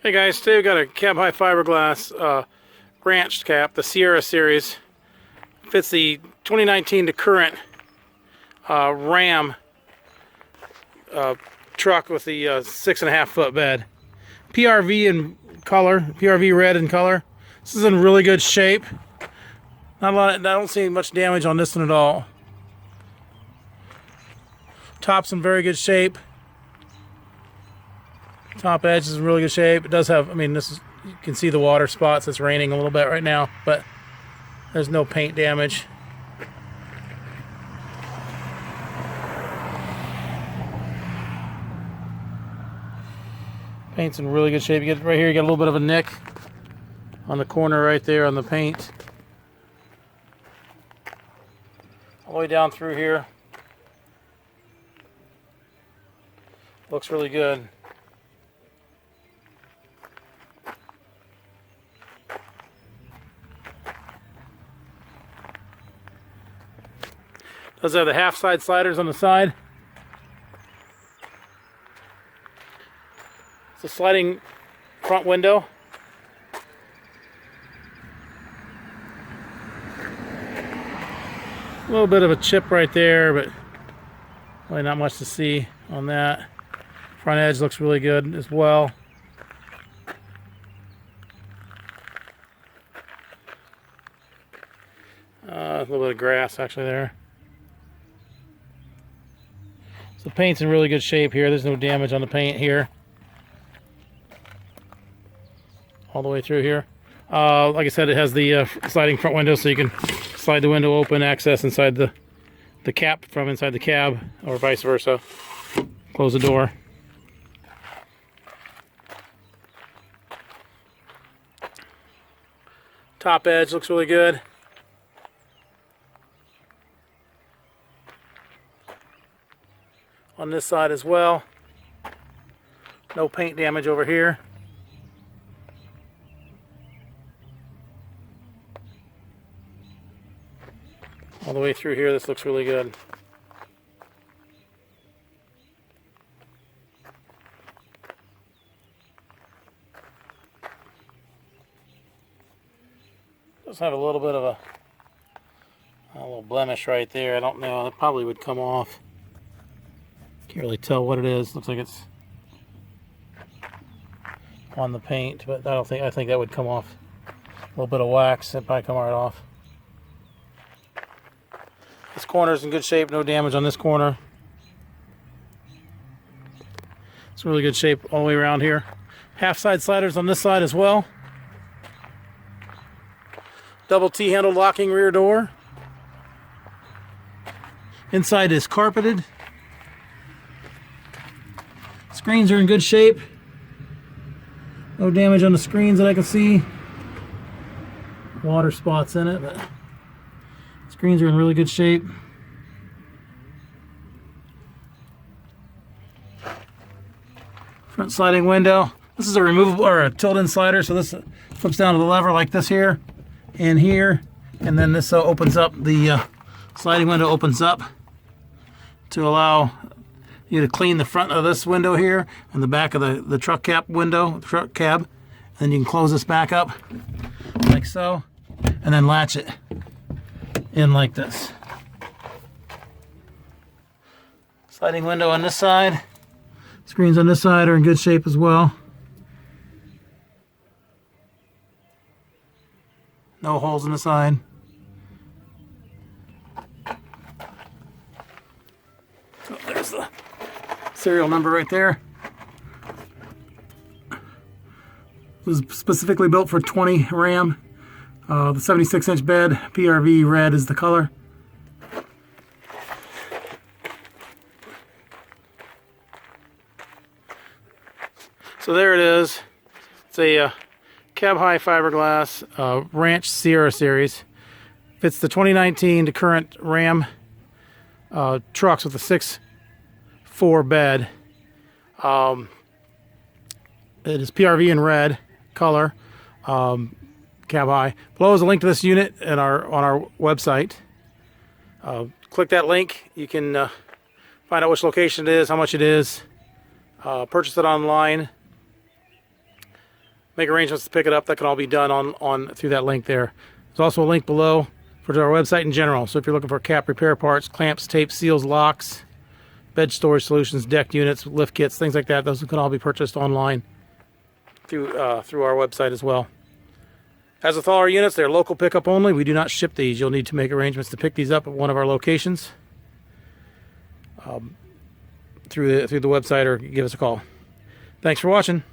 Hey guys, today we've got a cab high fiberglass ranch cap, the Sierra series. Fits the 2019 to current Ram truck with the 6.5 foot bed. PRV in color, PRV red in color. This is in really good shape. Not a lot. I don't see much damage on this one at all. Top's in very good shape. Top edge is in really good shape. It does have, I mean, this is, you can see the water spots. It's raining a little bit right now, but there's no paint damage. Paint's in really good shape. You get right here, you got a little bit of a nick on the corner right there on the paint. All the way down through here. Looks really good. Does have the half side sliders on the side. It's a sliding front window. A little bit of a chip right there, but really not much to see on that. Front edge looks really good as well. A little bit of grass actually there. So the paint's in really good shape here. There's no damage on the paint here. All the way through here. Like I said, it has the sliding front window, so you can slide the window open, access inside the cap from inside the cab, or vice versa. Close the door. Top edge looks really good. On this side as well. No paint damage over here. All the way through here, this looks really good. Does have a little bit of a little blemish right there. I don't know. It probably would come off. Can't really tell what it is. Looks like it's on the paint, but I think that would come off. A little bit of wax, that probably come right off. This corner's in good shape, no damage on this corner. It's in really good shape all the way around here. Half side sliders on this side as well. Double T-handle locking rear door. Inside is carpeted. Screens are in good shape. No damage on the screens that I can see. Water spots in it, but screens are in really good shape. Front sliding window. This is a removable or a tilt-in slider, so this flips down to the lever like this here and here, and then this opens up. The sliding window opens up to allow you to clean the front of this window here and the back of the truck cap window, truck cab. And then you can close this back up like so, and then latch it in like this. Sliding window on this side. Screens on this side are in good shape as well. No holes in the side. So there's the serial number right there. It was specifically built for 20 Ram. The 76-inch bed, PRV red is the color. So there it is. It's a cab high fiberglass Ranch Sierra series. Fits the 2019 to current Ram trucks with a 6.4 bed. It is PRV in red color. Cab high. Below is a link to this unit on our website. Click that link. You can find out which location it is, how much it is. Purchase it online. make arrangements to pick it up. That can all be done on through that link there. There's also a link below for our website in general. So if you're looking for cap repair parts, clamps, tapes, seals, locks, bed storage solutions, deck units, lift kits, things like that, those can all be purchased online through our website as well. As with all our units, they're local pickup only. We do not ship these. You'll need to make arrangements to pick these up at one of our locations through the website, or give us a call. Thanks for watching.